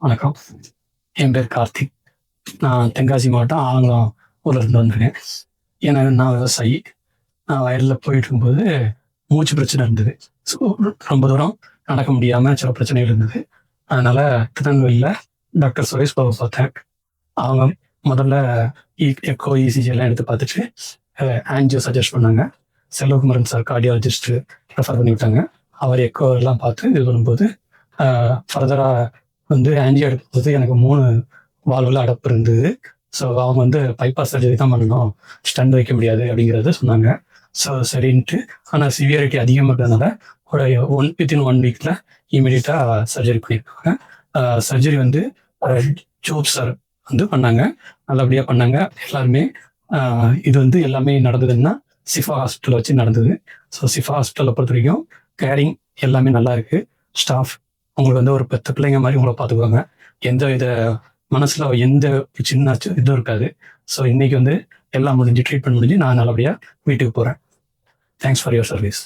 வணக்கம். என் பேர் கார்த்திக். நான் தென்காசி மாவட்டம் ஆலங்குளம் ஊர்லேருந்து வந்திருக்கேன். நான் விவசாயி. நான் வயலில் போயிட்டுருக்கும்போது மூச்சு பிரச்சனை இருந்தது. ஸோ ரொம்ப தூரம் நடக்க முடியாமல் சில பிரச்சனைகள் இருந்தது. அதனால் திருநெல்வேலியில் டாக்டர் சுரேஷ் பாபு பார்த்தேன். அவங்க முதல்ல எக்கோ, இசிஜி எல்லாம் எடுத்து பார்த்துட்டு ஆன்ஜியோ சஜஸ்ட் பண்ணாங்க. செல்வகுமரன் சார் கார்டியாலஜிஸ்ட்டு ரெஃபர் பண்ணி விட்டாங்க. அவர் எக்கோ எல்லாம் பார்த்து இது பண்ணும்போது ஃபர்தராக ஆன்ஜியோ எடுக்கும்போது எனக்கு 3 வால்வில் அடப்பு இருந்தது. ஸோ அவங்க பைபாஸ் சர்ஜரி தான் பண்ணணும், ஸ்டண்ட் வைக்க முடியாது அப்படிங்கிறத சொன்னாங்க. ஸோ சரின்ட்டு, ஆனால் சிவியாரிட்டி அதிகமாக இருக்கிறதுனால வித்தின் 1 வீக்கில் இமீடியட்டாக சர்ஜரி பண்ணியிருக்காங்க. சர்ஜரி ஜோப் சார் பண்ணாங்க, நல்லபடியாக பண்ணாங்க. எல்லாருமே இது எல்லாமே நடந்ததுன்னா சிஃபா ஹாஸ்பிட்டலில் வச்சு நடந்தது. ஸோ சிஃபா ஹாஸ்பிட்டலை பொறுத்த வரைக்கும் கேரிங் எல்லாமே நல்லா இருக்குது. ஸ்டாஃப் உங்களுக்கு ஒரு 10 பிள்ளைங்க மாதிரி உங்களை பார்த்துக்குவாங்க. எந்த வித மனசில் எந்த சின்ன இதுவும் இருக்காது. ஸோ இன்னைக்கு எல்லாம் முடிஞ்சு ட்ரீட்மெண்ட் முடிஞ்சு நான் நல்லபடியாக வீட்டுக்கு போகிறேன். Thanks for your service.